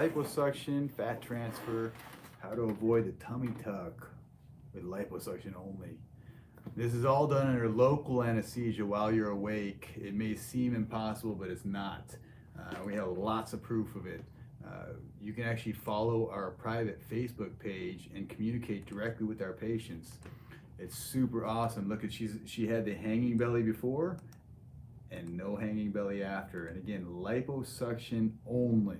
Liposuction, fat transfer, how to avoid the tummy tuck with liposuction only. This is all done under local anesthesia while you're awake. It may seem impossible, but it's not. We have lots of proof of it. You can actually follow our private Facebook page and communicate directly with our patients. It's super awesome. Look at she had the hanging belly before and no hanging belly after. And again, liposuction only.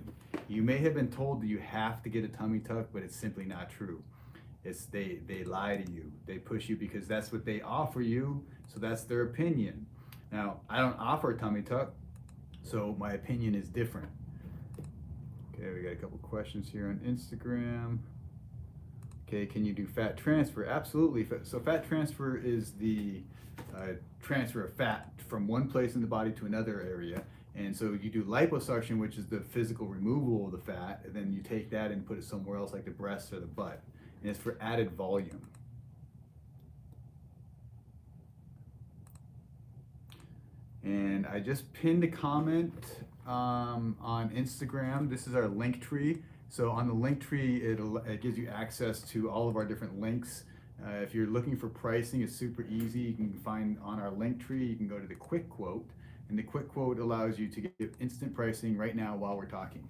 You may have been told that you have to get a tummy tuck, but it's simply not true. They lie to you. They push you because that's what they offer you, so that's their opinion. Now, I don't offer a tummy tuck, so my opinion is different. Okay, we got a couple questions here on Instagram. Okay, can you do fat transfer? Absolutely. So fat transfer is the transfer of fat from one place in the body to another area. And so you do liposuction, which is the physical removal of the fat, and then you take that and put it somewhere else like the breast or the butt. And it's for added volume. And I just pinned a comment on Instagram. This is our link tree. So on the link tree, it gives you access to all of our different links. If you're looking for pricing, it's super easy. You can find on our link tree, you can go to the quick quote, and the quick quote allows you to get instant pricing right now while we're talking.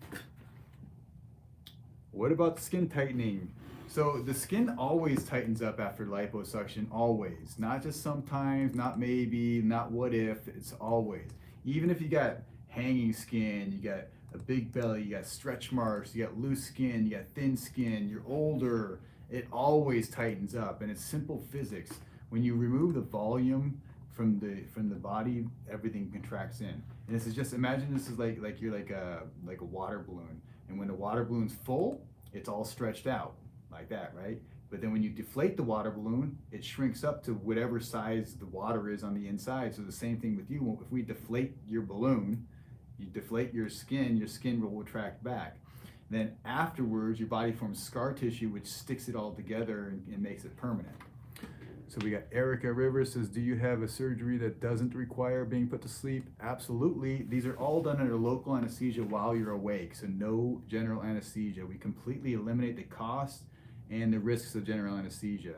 What about skin tightening? So the skin always tightens up after liposuction, always. Not just sometimes, not maybe, not what if, it's always. Even if you got hanging skin, you got a big belly, you got stretch marks, you got loose skin, you got thin skin, you're older, it always tightens up, and it's simple physics. When you remove the volume from the body, everything contracts in. And this is just, imagine this is like you're like a water balloon, and when the water balloon's full, it's all stretched out like that, right? But then when you deflate the water balloon, it shrinks up to whatever size the water is on the inside. So the same thing with you. If we deflate your balloon, you deflate your skin will retract back. Then afterwards, your body forms scar tissue, which sticks it all together and makes it permanent. So we got Erica Rivers says, do you have a surgery that doesn't require being put to sleep? Absolutely. These are all done under local anesthesia while you're awake, so no general anesthesia. We completely eliminate the cost and the risks of general anesthesia.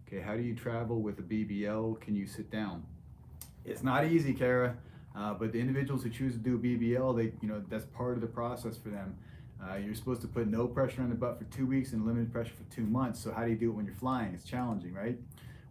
Okay, how do you travel with a BBL? Can you sit down? It's not easy, Kara, but the individuals who choose to do a BBL, that's part of the process for them. You're supposed to put no pressure on the butt for 2 weeks and limited pressure for 2 months. So how do you do it when you're flying? It's challenging, right?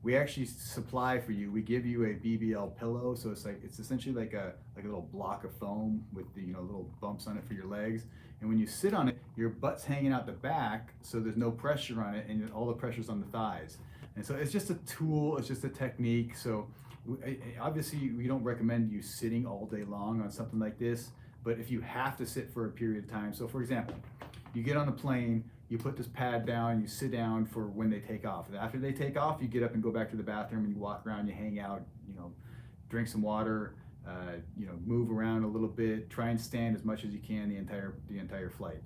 We actually supply for you. We give you a BBL pillow, so it's essentially like a little block of foam with the little bumps on it for your legs. And when you sit on it, your butt's hanging out the back, so there's no pressure on it, and all the pressure's on the thighs. And so it's just a tool. It's just a technique. So obviously, we don't recommend you sitting all day long on something like this. But if you have to sit for a period of time, so for example, you get on a plane, you put this pad down, you sit down for when they take off. After they take off, you get up and go back to the bathroom and you walk around, you hang out, drink some water, move around a little bit, try and stand as much as you can the entire flight.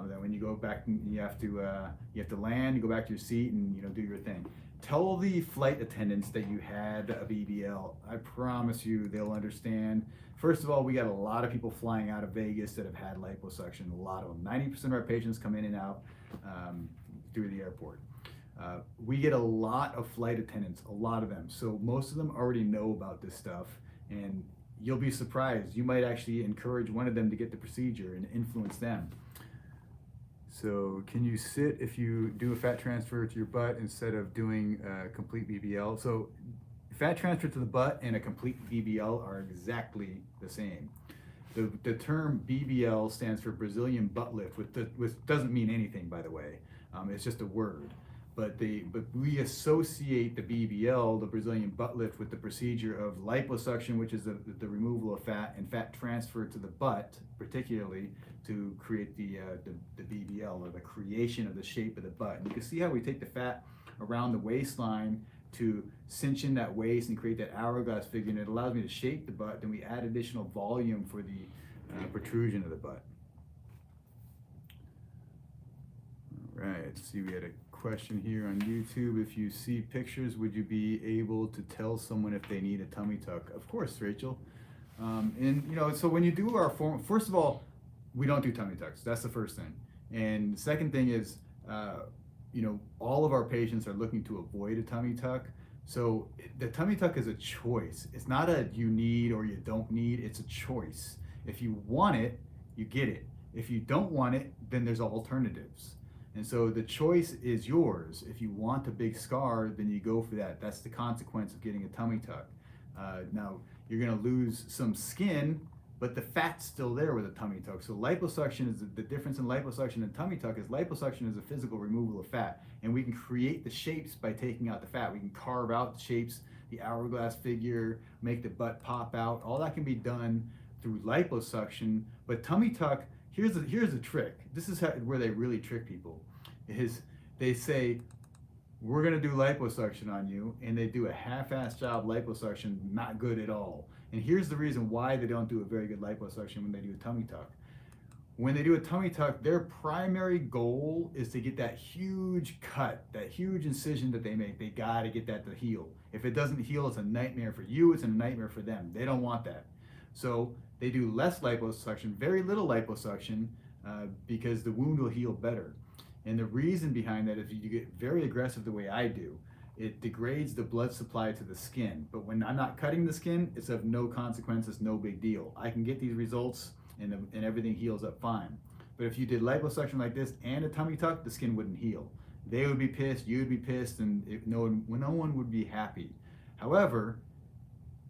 Then when you go back, you have to land, you go back to your seat and do your thing. Tell the flight attendants that you had a BBL. I promise you they'll understand. First of all, we got a lot of people flying out of Vegas that have had liposuction, a lot of them. 90% of our patients come in and out through the airport. We get a lot of flight attendants, a lot of them. So most of them already know about this stuff, and you'll be surprised. You might actually encourage one of them to get the procedure and influence them. So can you sit if you do a fat transfer to your butt instead of doing a complete BBL? So fat transfer to the butt and a complete BBL are exactly the same. The term BBL stands for Brazilian butt lift, which doesn't mean anything, by the way. It's just a word. But we associate the BBL, the Brazilian butt lift, with the procedure of liposuction, which is the removal of fat, and fat transfer to the butt, particularly to create the BBL, or the creation of the shape of the butt. And you can see how we take the fat around the waistline to cinch in that waist and create that hourglass figure, and it allows me to shape the butt. Then we add additional volume for the protrusion of the butt. All right, let's see, we had a question here on YouTube. If you see pictures, would you be able to tell someone if they need a tummy tuck? Of course, Rachel. So when you do our form, first of all, We don't do tummy tucks. That's the first thing. And the second thing is, uh, all of our patients are looking to avoid a tummy tuck. So the tummy tuck is a choice. It's not a you need or you don't need. It's a choice. If you want it, you get it. If you don't want it, then there's alternatives. And so the choice is yours. If you want a big scar, then you go for that. That's the consequence of getting a tummy tuck. Now, you're going to lose some skin, but the fat's still there with a tummy tuck. So liposuction is the difference in liposuction and tummy tuck is liposuction is a physical removal of fat, and we can create the shapes by taking out the fat. We can carve out the shapes, the hourglass figure, make the butt pop out. All that can be done through liposuction. But tummy tuck, here's a trick. This is where they really trick people. Is they say we're going to do liposuction on you, and they do a half-ass job liposuction, not good at all. And here's the reason why they don't do a very good liposuction when they do a tummy tuck. When they do a tummy tuck, their primary goal is to get that huge cut, that huge incision that they make. They got to get that to heal. If it doesn't heal, it's a nightmare for you, it's a nightmare for them. They don't want that. So they do less liposuction, very little liposuction, because the wound will heal better. And the reason behind that is if you get very aggressive the way I do, it degrades the blood supply to the skin. But when I'm not cutting the skin, it's of no consequence, it's no big deal. I can get these results and everything heals up fine. But if you did liposuction like this and a tummy tuck, the skin wouldn't heal. They would be pissed, you'd be pissed, and no one would be happy. However,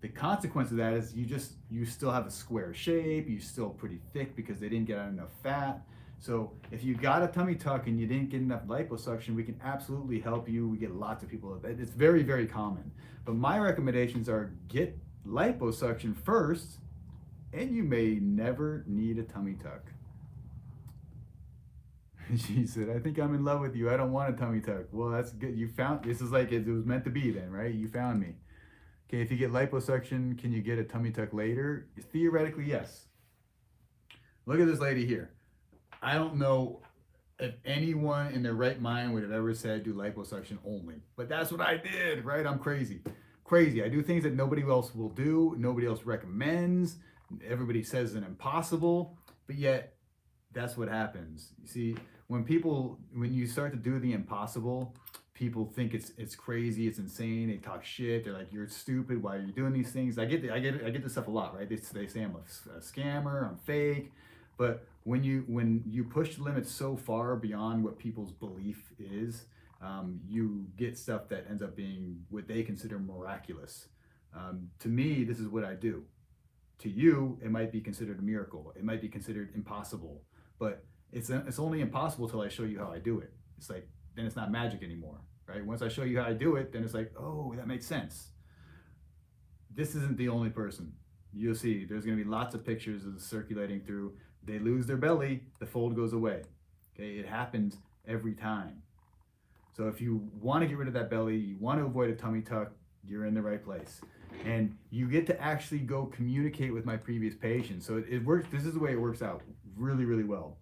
the consequence of that is you still have a square shape, you're still pretty thick because they didn't get out enough fat. So if you got a tummy tuck and you didn't get enough liposuction, we can absolutely help you. We get lots of people. It's very, very common. But my recommendations are get liposuction first, and you may never need a tummy tuck. She said, I think I'm in love with you. I don't want a tummy tuck. Well, that's good. You found, this is like it was meant to be then, right? You found me. Okay, if you get liposuction, can you get a tummy tuck later? Theoretically, yes. Look at this lady here. I don't know if anyone in their right mind would have ever said do liposuction only, but that's what I did, right? I'm crazy. Crazy. I do things that nobody else will do, nobody else recommends, everybody says it's impossible, but yet that's what happens. You see, when you start to do the impossible, people think it's crazy, it's insane, they talk shit, they're like, you're stupid, why are you doing these things? I get this stuff a lot, right? They say I'm a scammer, I'm fake. But when you push the limits so far beyond what people's belief is, you get stuff that ends up being what they consider miraculous. To me, this is what I do. To you, it might be considered a miracle. It might be considered impossible. But it's only impossible till I show you how I do it. It's like, then it's not magic anymore, right? Once I show you how I do it, then it's like, oh, that makes sense. This isn't the only person. You'll see, there's going to be lots of pictures of circulating through. They lose their belly, the fold goes away. Okay, it happens every time. So if you want to get rid of that belly, you want to avoid a tummy tuck, you're in the right place. And you get to actually go communicate with my previous patients. So it works. This is the way it works out really, really well.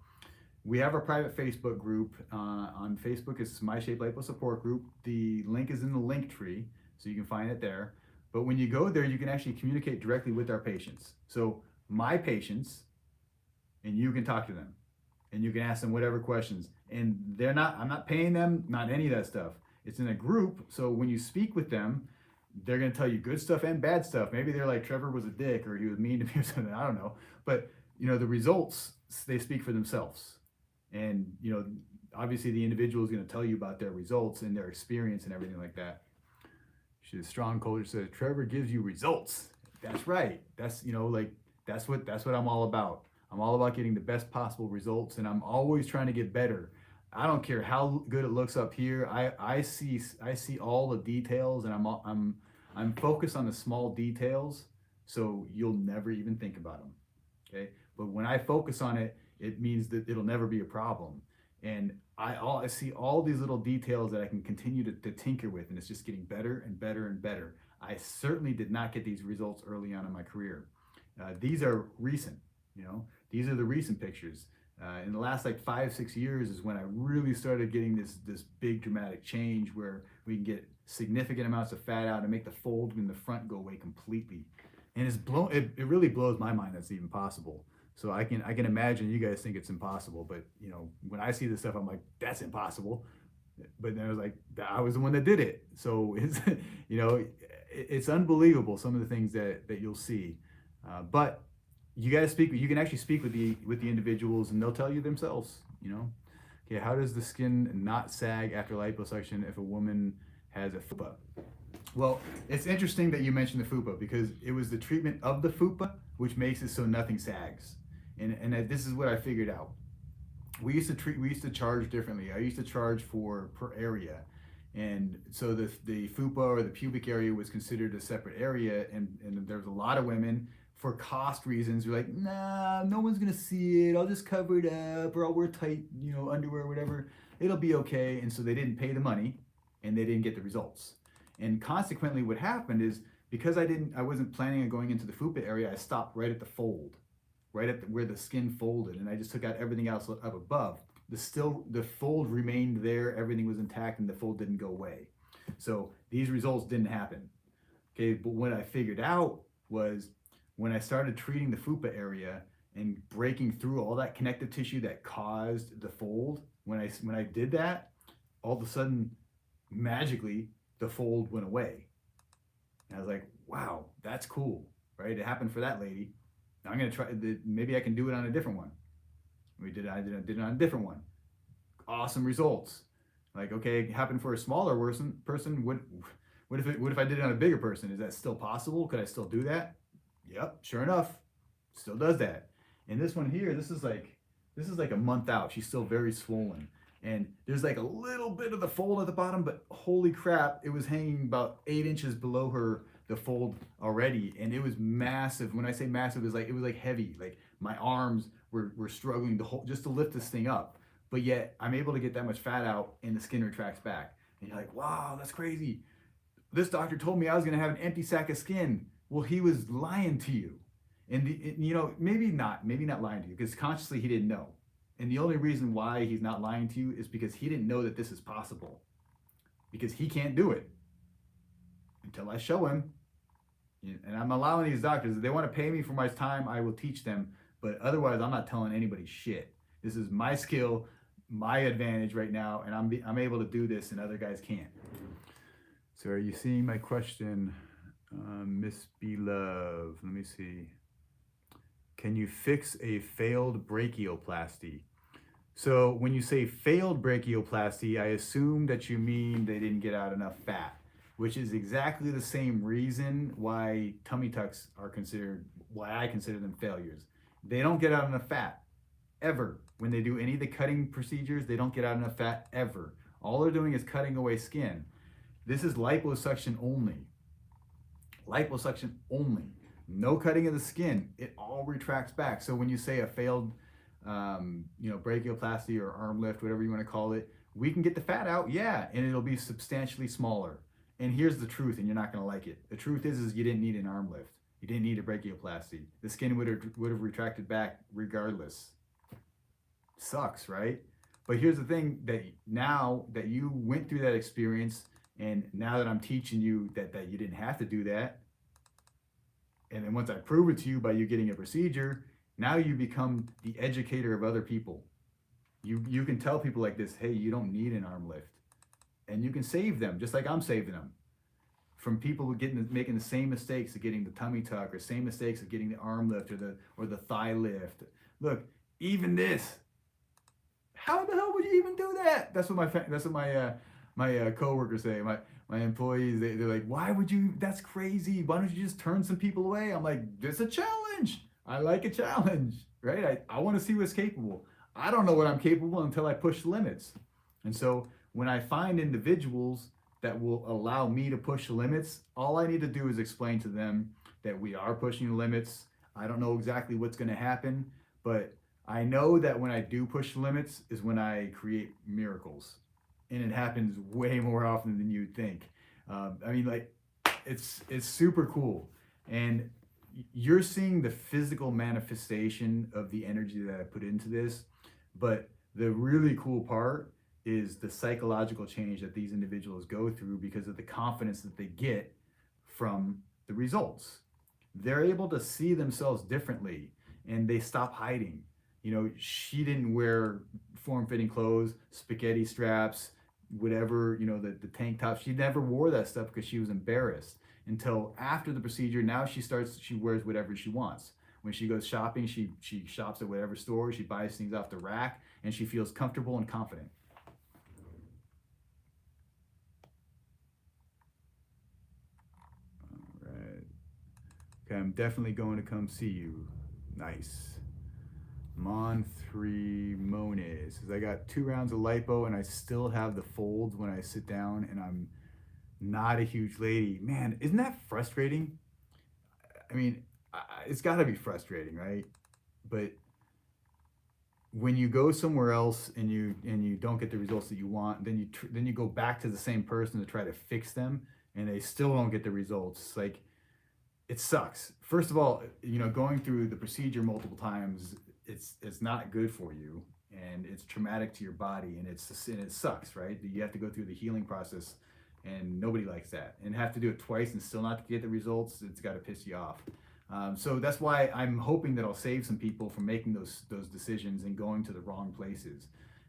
We have our private Facebook group. On Facebook, it's My Shape Lipo Support Group. The link is in the link tree, so you can find it there. But when you go there, you can actually communicate directly with our patients. So my patients, and you can talk to them, and you can ask them whatever questions. And I'm not paying them, not any of that stuff. It's in a group, so when you speak with them, they're gonna tell you good stuff and bad stuff. Maybe they're like, Trevor was a dick, or he was mean to me or something, I don't know. But the results, they speak for themselves. And obviously the individual is gonna tell you about their results and their experience and everything like that. She's a strong coach, says, Trevor gives you results. That's right. That's that's what I'm all about. I'm all about getting the best possible results, and I'm always trying to get better. I don't care how good it looks up here. I see all the details, and I'm focused on the small details, so you'll never even think about them. Okay, but when I focus on it, it means that it'll never be a problem. And I see all these little details that I can continue to tinker with, and it's just getting better and better and better. I certainly did not get these results early on in my career. These are recent. These are the recent pictures. In the last 5-6 years is when I really started getting this big dramatic change where we can get significant amounts of fat out and make the fold in the front go away completely. And it really blows my mind that's even possible. So I can imagine you guys think it's impossible, but you know, when I see this stuff, I'm like, that's impossible. But then I was like, I was the one that did it. So it's, you know, it's unbelievable some of the things that you'll see. But you got to speak. You can actually speak with the individuals, and they'll tell you themselves. You know, okay, how does the skin not sag after liposuction if a woman has a fupa? Well, it's interesting that you mentioned the fupa because it was the treatment of the fupa which makes it so nothing sags. And this is what I figured out. We used to charge differently. I used to charge for per area. And so the fupa or the pubic area was considered a separate area, and there was a lot of women for cost reasons who are like, nah, no one's gonna see it. I'll just cover it up, or I'll wear tight, you know, underwear or whatever. It'll be okay. And so they didn't pay the money, and they didn't get the results. And consequently, what happened is because I wasn't planning on going into the fupa area, I stopped right at the fold, right at where the skin folded, and I just took out everything else up above. The fold remained there, everything was intact, and the fold didn't go away. So these results didn't happen. Okay, but what I figured out was when I started treating the fupa area and breaking through all that connective tissue that caused the fold, when I did that, all of a sudden, magically, the fold went away. And I was like, wow, that's cool, right? It happened for that lady. Now I'm gonna try. Maybe I can do it on a different one. I did it on a different one. Awesome results. Like, okay, it happened for a smaller person. What if I did it on a bigger person? Is that still possible? Could I still do that? Yep, sure enough, still does that. And this one here, this is like a month out. She's still very swollen. And there's like a little bit of the fold at the bottom, but holy crap, it was hanging about 8 inches below the fold already, and it was massive. When I say massive, it was like heavy. Like my arms were struggling just to lift this thing up. But yet I'm able to get that much fat out, and the skin retracts back. And you're like, wow, that's crazy. This doctor told me I was gonna have an empty sack of skin. Well, he was lying to you, and you know, maybe not lying to you because consciously he didn't know. And the only reason why he's not lying to you is because he didn't know that this is possible. Because he can't do it until I show him. And I'm allowing these doctors, if they want to pay me for my time, I will teach them. But otherwise, I'm not telling anybody shit. This is my skill, my advantage right now, and I'm able to do this, and other guys can't. So are you seeing my question, Miss Beloved? Let me see. Can you fix a failed brachioplasty? So when you say failed brachioplasty, I assume that you mean they didn't get out enough fat, which is exactly the same reason why tummy tucks are why I consider them failures. They don't get out enough fat, ever. When they do any of the cutting procedures, they don't get out enough fat, ever. All they're doing is cutting away skin. This is liposuction only. Liposuction only. No cutting of the skin. It all retracts back. So when you say a failed brachioplasty or arm lift, whatever you want to call it, we can get the fat out, yeah, and it'll be substantially smaller. And here's the truth, and you're not going to like it. The truth is you didn't need an arm lift. You didn't need a brachioplasty. The skin would have retracted back regardless. Sucks, right? But here's the thing, that now that you went through that experience, and now that I'm teaching you that you didn't have to do that, and then once I prove it to you by you getting a procedure, now you become the educator of other people. You can tell people like this, hey, you don't need an arm lift. And you can save them, just like I'm saving them. From people making the same mistakes of getting the tummy tuck, or same mistakes of getting the arm lift or the thigh lift. Look, even this. How the hell would you even do that? That's what my coworkers say. My employees, they're like, why would you? That's crazy. Why don't you just turn some people away? I'm like, it's a challenge. I like a challenge, right? I want to see what's capable. I don't know what I'm capable until I push the limits. And so when I find individuals that will allow me to push the limits, all I need to do is explain to them that we are pushing the limits. I don't know exactly what's going to happen, but I know that when I do push the limits is when I create miracles. And it happens way more often than you'd think. It's super cool. And you're seeing the physical manifestation of the energy that I put into this. But the really cool part is the psychological change that these individuals go through because of the confidence that they get from the results. They're able to see themselves differently. and they stop hiding. You know, she didn't wear form-fitting clothes, spaghetti straps, whatever, you know, the tank top. She never wore that stuff because she was embarrassed until after the procedure. Now she wears whatever she wants. When she goes shopping, she shops at whatever store, she buys things off the rack, and she feels comfortable and confident. All right. Okay, I'm definitely going to come see you. Nice. Mon 3 Monet says, I got 2 rounds of lipo and I still have the folds when I sit down and I'm not a huge lady. Man, isn't that frustrating? I mean, it's got to be frustrating, right? But when you go somewhere else and you don't get the results that you want, then you go back to the same person to try to fix them, and they still don't get the results. Like, it sucks. First of all, you know, going through the procedure multiple times, it's not good for you, and it's traumatic to your body, and it sucks, right? You have to go through the healing process, and nobody likes that. And have to do it twice and still not get the results, it's got to piss you off. So that's why I'm hoping that I'll save some people from making those decisions and going to the wrong places.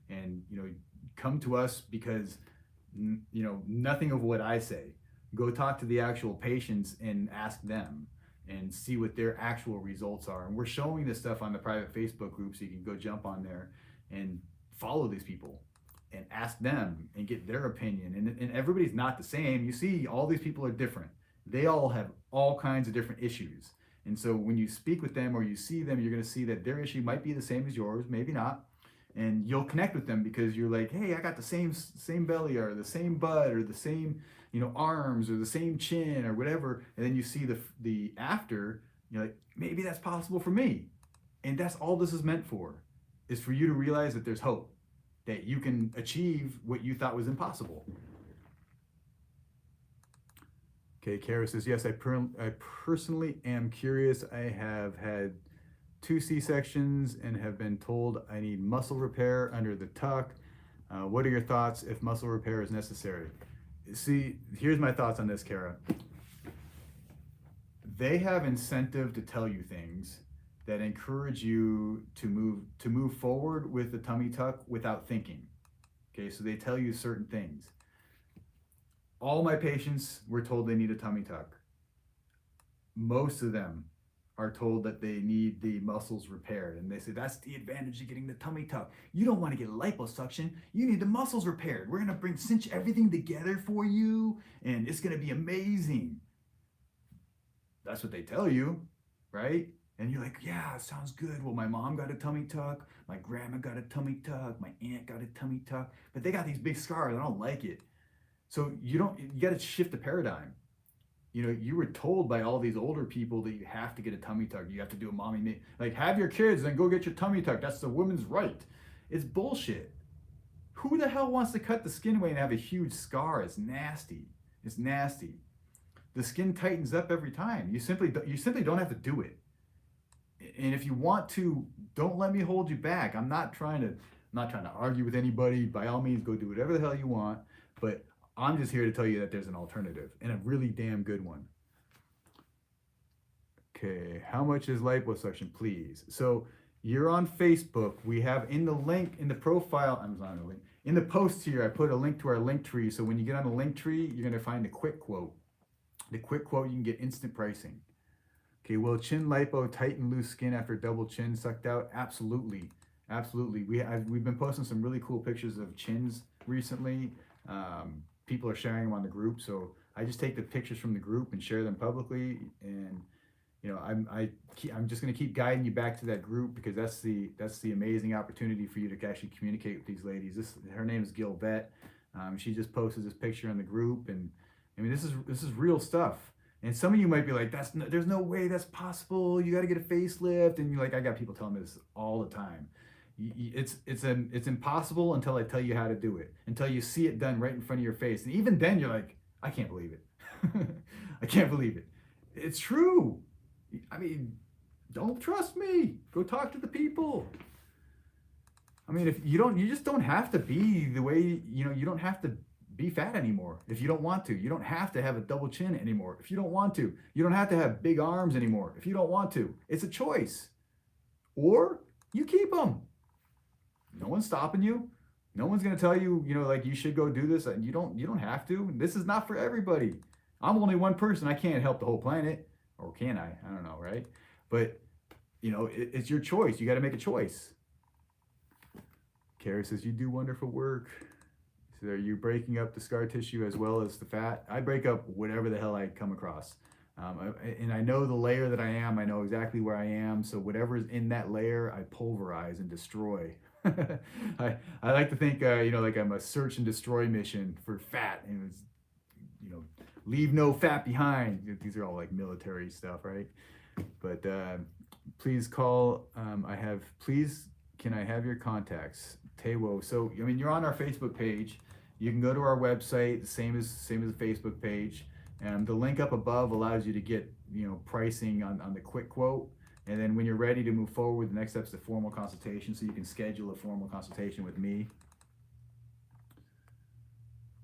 And, you know, come to us because, you know, nothing of what I say. Go talk to the actual patients and ask them and see what their actual results are. And we're showing this stuff on the private Facebook group, so you can go jump on there and follow these people and ask them and get their opinion. And everybody's not the same. You see, all these people are different. They all have all kinds of different issues. And so when you speak with them or you see them, you're going to see that their issue might be the same as yours, maybe not. And you'll connect with them because you're like, hey, I got the same belly or the same butt or the same, you know, arms or the same chin or whatever. And then you see the after, you're like, maybe that's possible for me. And that's all this is meant for, is for you to realize that there's hope, that you can achieve what you thought was impossible. Okay, Kara says, yes, I personally am curious. I have had 2 C-sections and have been told I need muscle repair under the tuck. What are your thoughts if muscle repair is necessary? See, here's my thoughts on this, Kara. They have incentive to tell you things that encourage you to move forward with the tummy tuck without thinking. Okay, so they tell you certain things. All my patients were told they need a tummy tuck. Most of them are told that they need the muscles repaired, and they say that's the advantage of getting the tummy tuck. You don't want to get liposuction, you need the muscles repaired. We're going to cinch everything together for you, and it's going to be amazing. That's what they tell you, right? And you're like, yeah, it sounds good. Well, my mom got a tummy tuck, my grandma got a tummy tuck, my aunt got a tummy tuck, but they got these big scars. I don't like it. So you got to shift the paradigm. You know, you were told by all these older people that you have to get a tummy tuck. You have to do a mommy, like, have your kids and go get your tummy tuck. That's the woman's right. It's bullshit. Who the hell wants to cut the skin away and have a huge scar? It's nasty. It's nasty. The skin tightens up every time. You simply don't have to do it. And if you want to, don't let me hold you back. I'm not trying to argue with anybody. By all means, go do whatever the hell you want. But I'm just here to tell you that there's an alternative, and a really damn good one. Okay, how much is liposuction, please? So you're on Facebook. We have in the link, in the profile, in the post here, I put a link to our link tree. So when you get on the link tree, you're gonna find the quick quote. The quick quote, you can get instant pricing. Okay, will chin lipo tighten loose skin after double chin sucked out? Absolutely, absolutely. We've been posting some really cool pictures of chins recently. People are sharing them on the group, so I just take the pictures from the group and share them publicly. And you know, I'm just going to keep guiding you back to that group, because that's the amazing opportunity for you to actually communicate with these ladies. Her name is Gilvette. She just posted this picture in the group, and I mean, this is real stuff. And some of you might be like, there's no way that's possible. You got to get a facelift, and you're like, I got people telling me this all the time. It's impossible until I tell you how to do it, until you see it done right in front of your face. And even then you're like, I can't believe it. I can't believe it. It's true. I mean, don't trust me. Go talk to the people. I mean, you just don't have to be the way, you know, you don't have to be fat anymore if you don't want to. You don't have to have a double chin anymore if you don't want to. You don't have to have big arms anymore if you don't want to. It's a choice. or you keep them. No one's stopping you. No one's gonna tell you, like you should go do this. And you don't have to. This is not for everybody. I'm only one person. I can't help the whole planet, or can I? I don't know, right? But it's your choice. You got to make a choice. Kara says you do wonderful work. So are you breaking up the scar tissue as well as the fat? I break up whatever the hell I come across. And I know the layer that I am. I know exactly where I am. So whatever is in that layer, I pulverize and destroy. I like to think, like I'm a search and destroy mission for fat. And it's, leave no fat behind. These are all like military stuff, right? But please call. Please, can I have your contacts? Tewo. So, you're on our Facebook page. You can go to our website, same as the Facebook page. And the link up above allows you to get, pricing on the quick quote. And then when you're ready to move forward, the next step is the formal consultation. So you can schedule a formal consultation with me.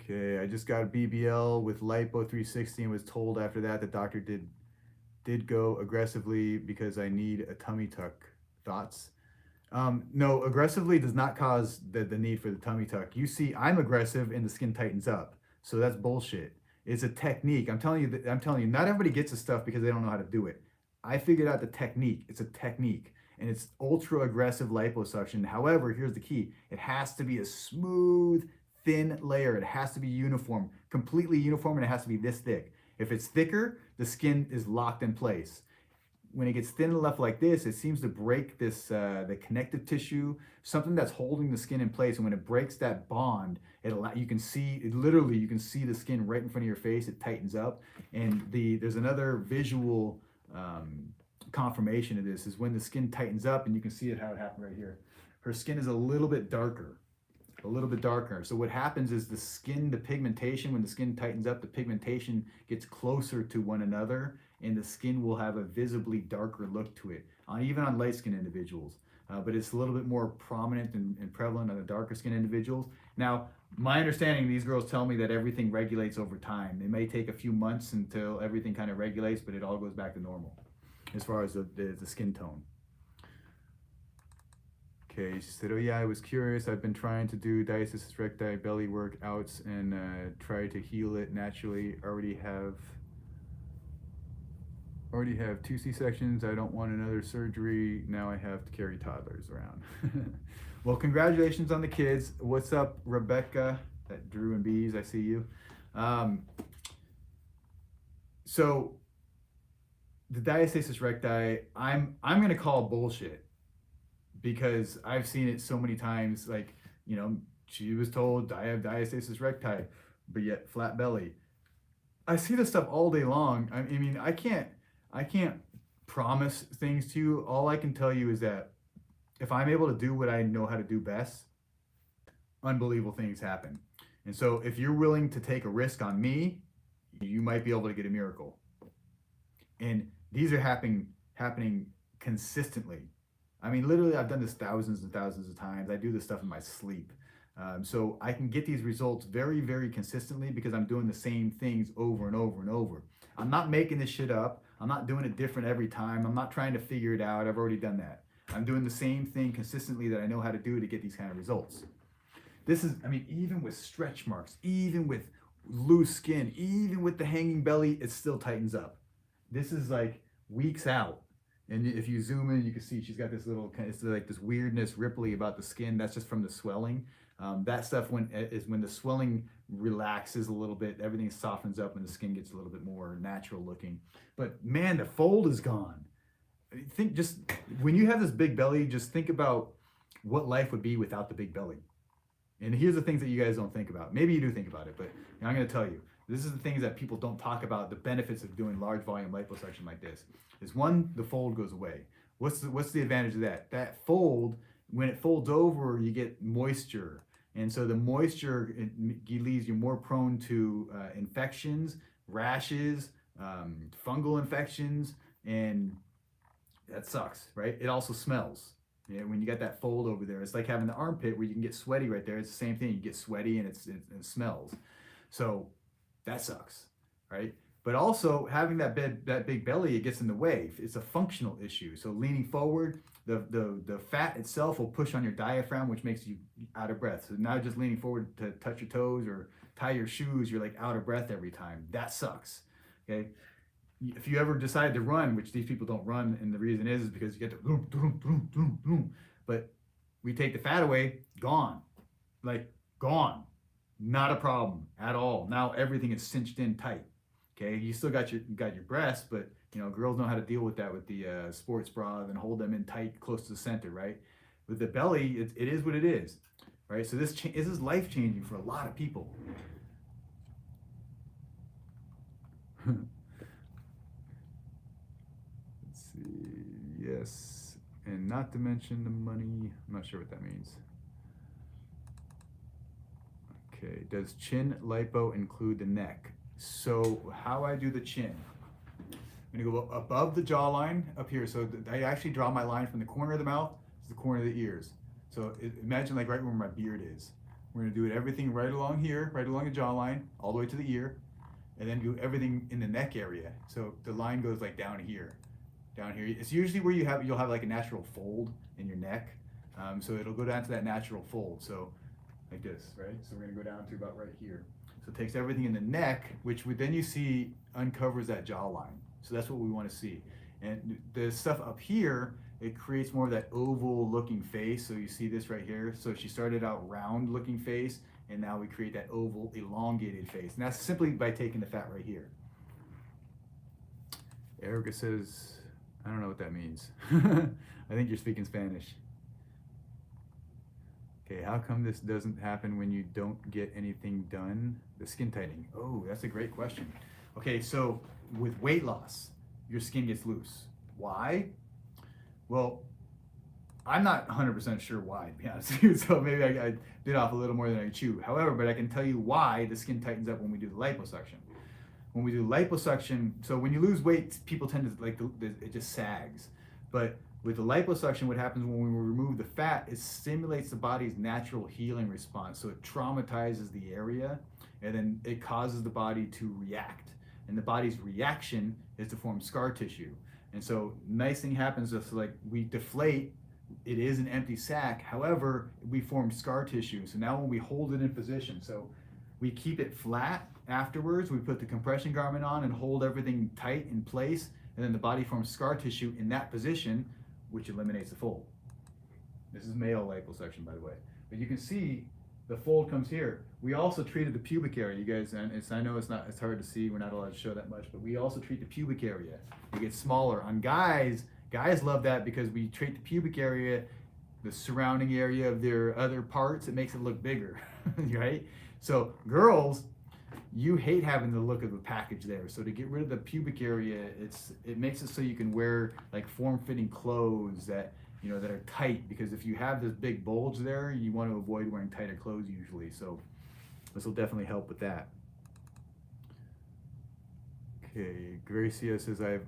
Okay, I just got a BBL with Lipo 360 and was told after that the doctor did go aggressively because I need a tummy tuck. Thoughts? No, aggressively does not cause the need for the tummy tuck. You see, I'm aggressive and the skin tightens up. So that's bullshit. It's a technique. I'm telling you, not everybody gets this stuff because they don't know how to do it. I figured out the technique. It's a technique. And it's ultra aggressive liposuction. However, here's the key. It has to be a smooth, thin layer. It has to be uniform, completely uniform, and it has to be this thick. If it's thicker, the skin is locked in place. When it gets thin and left like this, it seems to break this the connective tissue, something that's holding the skin in place. And when it breaks that bond, you can see the skin right in front of your face. It tightens up. And there's another visual confirmation of this is when the skin tightens up, and you can see how it happened right here. Her skin is a little bit darker. So what happens is the pigmentation, when the skin tightens up, the pigmentation gets closer to one another, and the skin will have a visibly darker look to it, even on light skinned individuals. But it's a little bit more prominent and prevalent on the darker skinned individuals. Now, my understanding, these girls tell me that everything regulates over time. It may take a few months until everything kind of regulates, but it all goes back to normal as far as the skin tone. Okay, she said, oh yeah, I was curious. I've been trying to do diastasis recti belly workouts and try to heal it naturally. Already have 2 C-sections. I don't want another surgery. Now I have to carry toddlers around. Well, congratulations on the kids. What's up, Rebecca at Drew and Bees? I see you. So the diastasis recti, I'm gonna call bullshit, because I've seen it so many times. Like, she was told I have diastasis recti, but yet flat belly. I see this stuff all day long. I mean, I can't promise things to you. All I can tell you is that if I'm able to do what I know how to do best, unbelievable things happen. And so if you're willing to take a risk on me, you might be able to get a miracle. And these are happening consistently. I mean, literally, I've done this thousands and thousands of times. I do this stuff in my sleep. So I can get these results very, very consistently because I'm doing the same things over and over and over. I'm not making this shit up. I'm not doing it different every time. I'm not trying to figure it out. I've already done that. I'm doing the same thing consistently that I know how to do to get these kind of results. Even with stretch marks, even with loose skin, even with the hanging belly, it still tightens up. This is like weeks out. And if you zoom in, you can see she's got this little, it's like this weirdness, ripply about the skin. That's just from the swelling. That stuff when the swelling relaxes a little bit, everything softens up and the skin gets a little bit more natural looking. But man, the fold is gone. When you have this big belly, just think about what life would be without the big belly. And here's the things that you guys don't think about. Maybe you do think about it, but I'm going to tell you. This is the things that people don't talk about, the benefits of doing large volume liposuction like this. Is one, the fold goes away. What's the advantage of that? That fold, when it folds over, you get moisture. And so the moisture, it leaves you more prone to infections, rashes, fungal infections, and that sucks, right? It also smells. When you got that fold over there, it's like having the armpit where you can get sweaty right there. It's the same thing. You get sweaty and it smells. So that sucks, right? But also having that big belly, it gets in the way. It's a functional issue. So leaning forward, the fat itself will push on your diaphragm, which makes you out of breath. So now just leaning forward to touch your toes or tie your shoes, you're like out of breath every time. That sucks. Okay. If you ever decide to run, which these people don't run, and the reason is because you get to boom, boom, boom, boom, boom. But we take the fat away, gone. Like gone. Not a problem at all. Now everything is cinched in tight. Okay, you still got your breasts, but you know girls know how to deal with that with the sports bra and hold them in tight, close to the center, right? With the belly, it is what it is, right? So this is life changing for a lot of people. Let's see, yes, and not to mention the money. I'm not sure what that means. Okay, does chin lipo include the neck? So how I do the chin, I'm gonna go above the jawline up here. So I actually draw my line from the corner of the mouth to the corner of the ears. So imagine like right where my beard is. We're gonna do it everything right along here, right along the jawline, all the way to the ear, and then do everything in the neck area. So the line goes like down here. It's usually where you'll have like a natural fold in your neck. So it'll go down to that natural fold. So like this, right? So we're gonna go down to about right here. So it takes everything in the neck, which then you see uncovers that jawline. So that's what we want to see. And the stuff up here, it creates more of that oval looking face. So you see this right here. So she started out round looking face, and now we create that oval elongated face. And that's simply by taking the fat right here. Erica says, I don't know what that means. I think you're speaking Spanish. Okay, how come this doesn't happen when you don't get anything done? The skin tightening. Oh, that's a great question. Okay, so with weight loss, your skin gets loose. Why? Well, I'm not 100% sure why, to be honest with you. So maybe I bit off a little more than I chew. However, but I can tell you why the skin tightens up when we do the liposuction. When we do liposuction, so when you lose weight, people tend to like, it just sags. But with the liposuction, what happens when we remove the fat, it stimulates the body's natural healing response. So it traumatizes the area, and then it causes the body to react. And the body's reaction is to form scar tissue. And so nice thing happens is like we deflate, it is an empty sac. However, we form scar tissue. So now when we hold it in position, so we keep it flat afterwards, we put the compression garment on and hold everything tight in place, and then the body forms scar tissue in that position, which eliminates the fold. This is male liposuction, by the way. But you can see the fold comes here. We also treated the pubic area, you guys, and I know it's hard to see, we're not allowed to show that much, but we also treat the pubic area. It gets smaller. On guys love that because we treat the pubic area, the surrounding area of their other parts, it makes it look bigger, right? So girls, you hate having the look of the package there. So to get rid of the pubic area, it makes it so you can wear like form-fitting clothes that that are tight, because if you have this big bulge there, you want to avoid wearing tighter clothes usually. So this will definitely help with that. Okay, Gracia says I have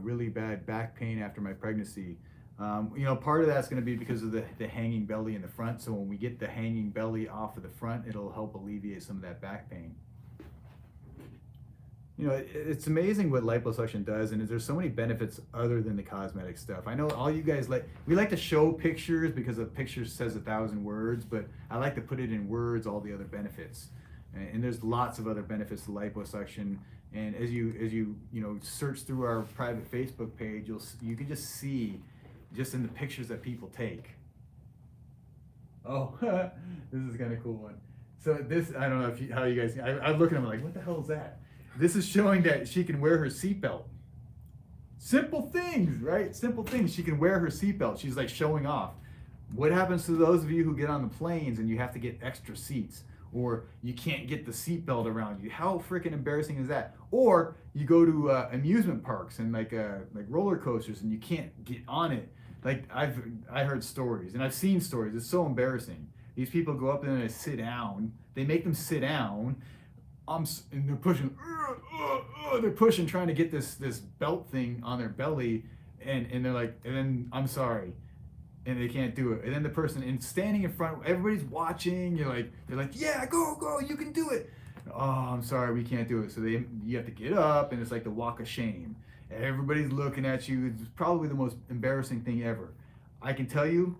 really bad back pain after my pregnancy. Part of that's going to be because of the hanging belly in the front. So when we get the hanging belly off of the front, it'll help alleviate some of that back pain. It's amazing what liposuction does, and there's so many benefits other than the cosmetic stuff. I know all you guys we like to show pictures because a picture says 1,000 words, but I like to put it in words, all the other benefits. And there's lots of other benefits to liposuction. And as you search through our private Facebook page, you can just see just in the pictures that people take. Oh, this is kind of cool one. So this, I don't know how you guys, I'm looking at them like, what the hell is that? This is showing that she can wear her seatbelt. Simple things, right? Simple things. She can wear her seatbelt. She's like showing off. What happens to those of you who get on the planes and you have to get extra seats, or you can't get the seatbelt around you? How freaking embarrassing is that? Or you go to amusement parks and like roller coasters and you can't get on it. Like I heard stories and I've seen stories. It's so embarrassing. These people go up there and they sit down. They make them sit down. And they're pushing. They're pushing, trying to get this belt thing on their belly, and they're like, and then I'm sorry, and they can't do it. And then the person standing in front, everybody's watching. They're like, yeah, go, you can do it. Oh, I'm sorry, we can't do it. So you have to get up, and it's like the walk of shame. Everybody's looking at you. It's probably the most embarrassing thing ever. I can tell you,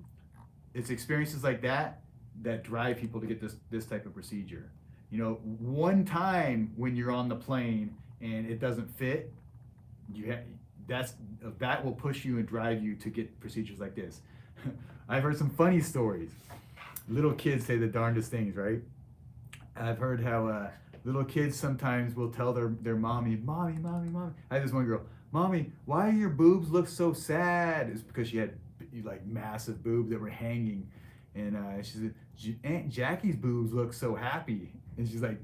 it's experiences like that that drive people to get this type of procedure. You know, one time when you're on the plane and it doesn't fit, you have that's that will push you and drive you to get procedures like this. I've heard some funny stories. Little kids say the darndest things, right? I've heard how little kids sometimes will tell their mommy, mommy. I had this one girl, mommy, why do your boobs look so sad? It's because she had like massive boobs that were hanging, and she said, Aunt Jackie's boobs look so happy, and she's like,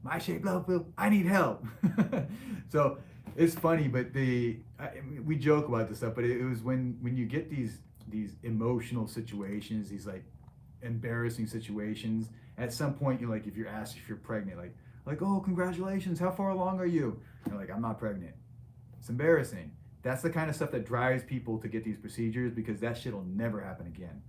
my shape, love, I need help. So it's funny, but we joke about this stuff, but it was when you get these emotional situations, these like embarrassing situations. At some point, you're like, if you're asked if you're pregnant, like, oh, congratulations, how far along are you? And you're like, I'm not pregnant. It's embarrassing. That's the kind of stuff that drives people to get these procedures, because that shit will never happen again.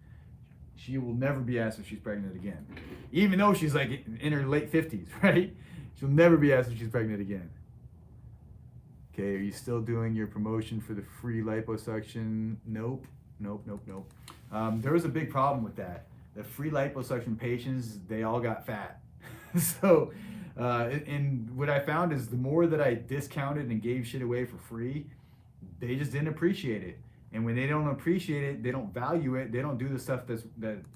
She will never be asked if she's pregnant again, even though she's like in her late 50s, right? She'll never be asked if she's pregnant again. Okay, are you still doing your promotion for the free liposuction? Nope. There was a big problem with that. The free liposuction patients, they all got fat. So, and what I found is the more that I discounted and gave shit away for free, they just didn't appreciate it. And when they don't appreciate it, they don't value it, they don't do the stuff that's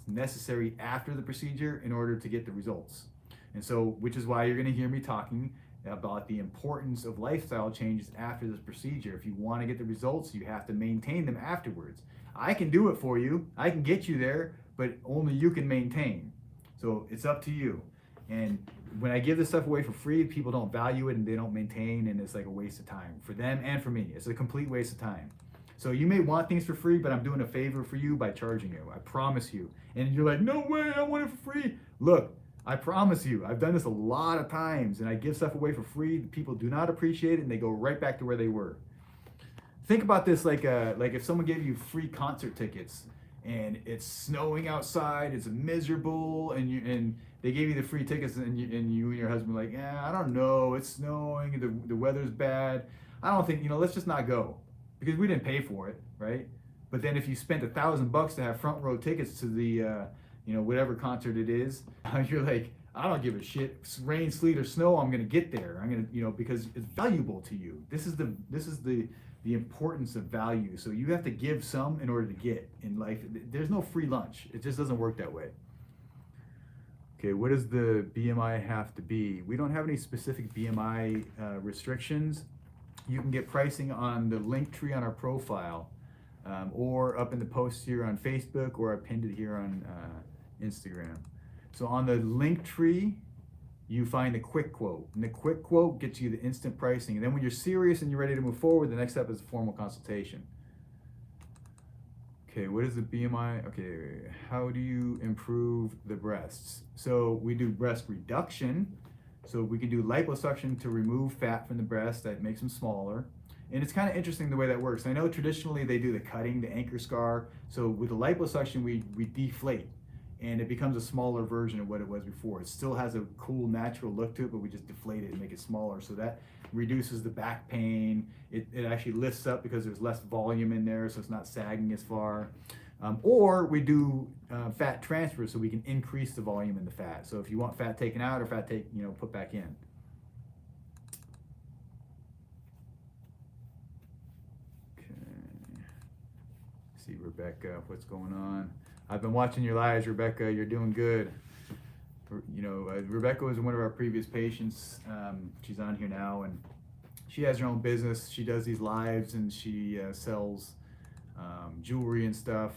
necessary after the procedure in order to get the results. And so, which is why you're gonna hear me talking about the importance of lifestyle changes after this procedure. If you want to get the results, you have to maintain them afterwards. I can do it for you, I can get you there, but only you can maintain. So it's up to you. And when I give this stuff away for free, people don't value it and they don't maintain, and it's like a waste of time for them and for me. It's a complete waste of time. So you may want things for free, but I'm doing a favor for you by charging you. I promise you. And you're like, no way, I want it for free. Look, I promise you, I've done this a lot of times, and I give stuff away for free. People do not appreciate it, and they go right back to where they were. Think about this like if someone gave you free concert tickets, and it's snowing outside, it's miserable, and they gave you the free tickets, and you and your husband are like, yeah, I don't know, it's snowing, the weather's bad. I don't think, let's just not go, because we didn't pay for it, right? But then if you spent $1,000 to have front row tickets to the whatever concert it is, you're like, I don't give a shit, rain, sleet, or snow, I'm gonna get there. I'm gonna, because it's valuable to you. This is the importance of value. So you have to give some in order to get in life. There's no free lunch. It just doesn't work that way. Okay, what does the BMI have to be? We don't have any specific BMI restrictions. You can get pricing on the link tree on our profile, or up in the post here on Facebook, or I pinned it here on Instagram. So on the link tree, you find the quick quote, and the quick quote gets you the instant pricing. And then when you're serious and you're ready to move forward, the next step is a formal consultation. Okay, what is the BMI? Okay, how do you improve the breasts? So we do breast reduction. So we can do liposuction to remove fat from the breast that makes them smaller. And it's kind of interesting the way that works. I know traditionally they do the cutting, the anchor scar. So with the liposuction, we deflate, and it becomes a smaller version of what it was before. It still has a cool natural look to it, but we just deflate it and make it smaller. So that reduces the back pain. It actually lifts up because there's less volume in there, so it's not sagging as far. Or we do fat transfer, so we can increase the volume in the fat. So if you want fat taken out or fat put back in. Okay. See, Rebecca, what's going on? I've been watching your lives, Rebecca. You're doing good. Rebecca was one of our previous patients. She's on here now, and she has her own business. She does these lives, and she sells jewelry and stuff.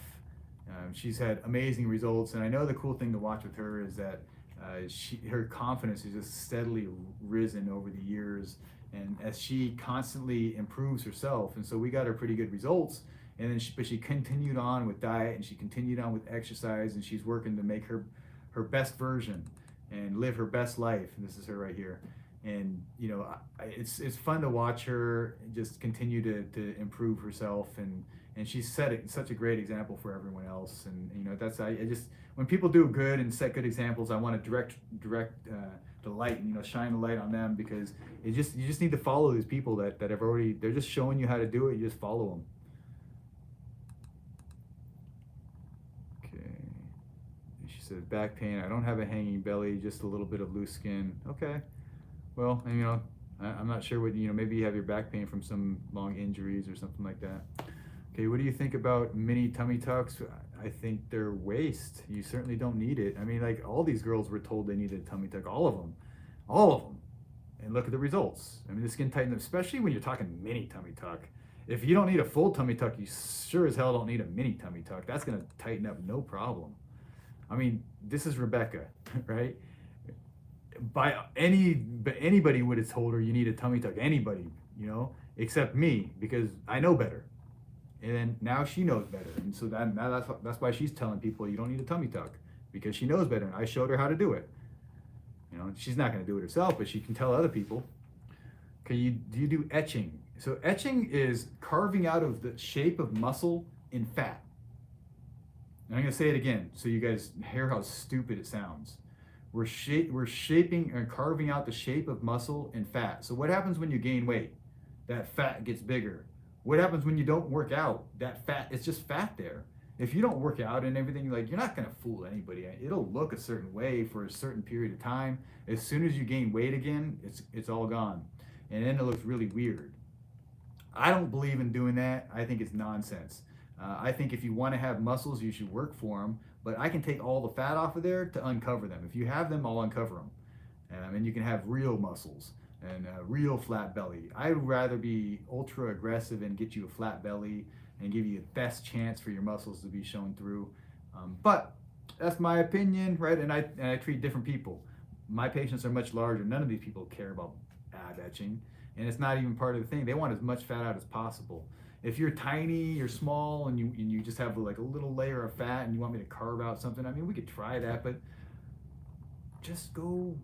She's had amazing results, and I know the cool thing to watch with her is that her confidence has just steadily risen over the years, and as she constantly improves herself. And so we got her pretty good results. And then she continued on with diet, and she continued on with exercise, and she's working to make her best version and live her best life. And this is her right here. And it's fun to watch her just continue to improve herself, and she's set such a great example for everyone else. And that's I just, when people do good and set good examples, I want to direct the light and shine the light on them, because you just need to follow these people that have already, they're just showing you how to do it. You just follow them. She says, back pain. I don't have a hanging belly, just a little bit of loose skin. Okay. Well, and, I'm not sure what, maybe you have your back pain from some long injuries or something like that. Okay, what do you think about mini tummy tucks? I think they're waste. You certainly don't need it. I mean, like, all these girls were told they needed a tummy tuck, all of them. All of them. And look at the results. I mean, the skin tightens up, especially when you're talking mini tummy tuck. If you don't need a full tummy tuck, you sure as hell don't need a mini tummy tuck. That's going to tighten up no problem. I mean, this is Rebecca, right? Anybody would have told her you need a tummy tuck. Anybody, except me, because I know better. And then now she knows better, and so that's why she's telling people you don't need a tummy tuck, because she knows better. And I showed her how to do it. She's not going to do it herself, but she can tell other people. Okay, do you do etching? So etching is carving out of the shape of muscle in fat. And I'm going to say it again so you guys hear how stupid it sounds. We're shaping and carving out the shape of muscle in fat. So what happens when you gain weight? That fat gets bigger. What happens when you don't work out? That fat, it's just fat there. If you don't work out and everything, like, you're not going to fool anybody. It'll look a certain way for a certain period of time. As soon as you gain weight again, it's all gone. And then it looks really weird. I don't believe in doing that. I think it's nonsense. I think if you want to have muscles, you should work for them. But I can take all the fat off of there to uncover them. If you have them, I'll uncover them. And you can have real muscles and a real flat belly. I'd rather be ultra aggressive and get you a flat belly and give you the best chance for your muscles to be shown through. But that's my opinion, right? And I treat different people. My patients are much larger. None of these people care about ab etching, and it's not even part of the thing. They want as much fat out as possible. If you're tiny, you're small, and you just have like a little layer of fat, and you want me to carve out something, I mean, we could try that, but just go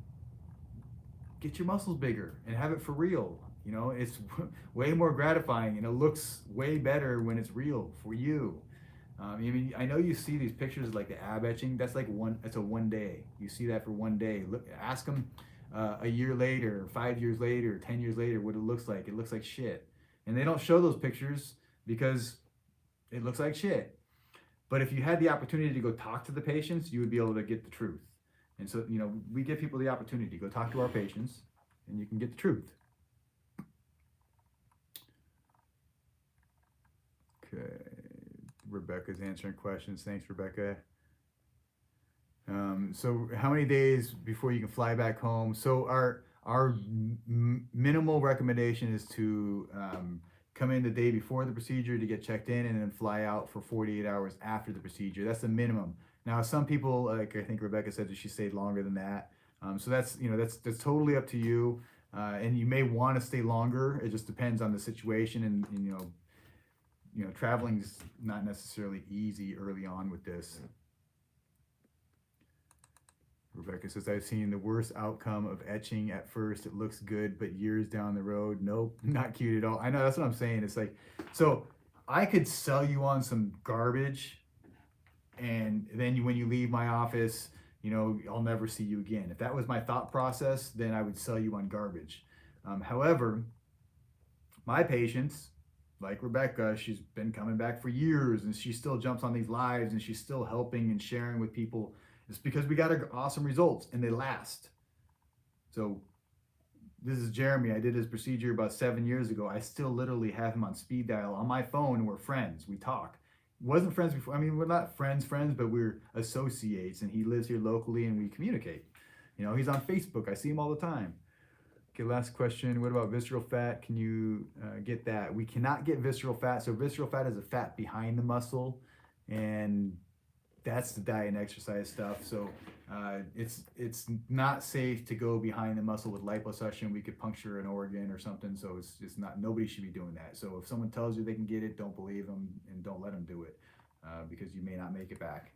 get your muscles bigger and have it for real. It's way more gratifying, and it looks way better when it's real for you. I know you see these pictures of like the ab etching. That's like it's a one day. You see that for one day. Look, ask them a year later, 5 years later, 10 years later, what it looks like. It looks like shit. And they don't show those pictures because it looks like shit. But if you had the opportunity to go talk to the patients, you would be able to get the truth. And so, we give people the opportunity to go talk to our patients, and you can get the truth. Okay, Rebecca's answering questions. Thanks, Rebecca. So how many days before you can fly back home? So our minimal recommendation is to come in the day before the procedure to get checked in, and then fly out for 48 hours after the procedure. That's the minimum. Now, some people, like I think Rebecca said, that she stayed longer than that. So that's that's totally up to you, and you may want to stay longer. It just depends on the situation, and traveling's not necessarily easy early on with this. Rebecca says, I've seen the worst outcome of etching. At first it looks good, but years down the road, nope, not cute at all. I know, that's what I'm saying. It's like, so I could sell you on some garbage, and then when you leave my office, I'll never see you again. If that was my thought process, then I would sell you on garbage. However, my patients, like Rebecca, she's been coming back for years, and she still jumps on these lives, and she's still helping and sharing with people. It's because we got awesome results, and they last. So this is Jeremy. I did his procedure about 7 years ago. I still literally have him on speed dial on my phone, and we're friends. We talk. Wasn't friends before. I mean, we're not friends, but we're associates, and he lives here locally, and we communicate. He's on Facebook. I see him all the time. Okay, last question. What about visceral fat? Can you get that? We cannot get visceral fat. So visceral fat is a fat behind the muscle, and that's the diet and exercise stuff. So it's not safe to go behind the muscle with liposuction. We could puncture an organ or something. So it's not, nobody should be doing that. So if someone tells you they can get it, don't believe them, and don't let them do it, because you may not make it back.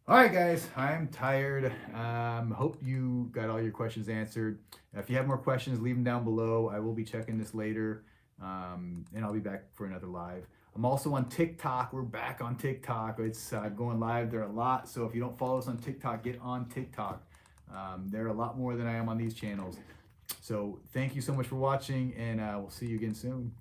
All right, guys, I'm tired. Hope you got all your questions answered. If you have more questions, leave them down below. I will be checking this later, and I'll be back for another live. I'm also on TikTok. We're back on TikTok. It's going live there a lot. So if you don't follow us on TikTok, get on TikTok. There are a lot more than I am on these channels. So thank you so much for watching, and we'll see you again soon.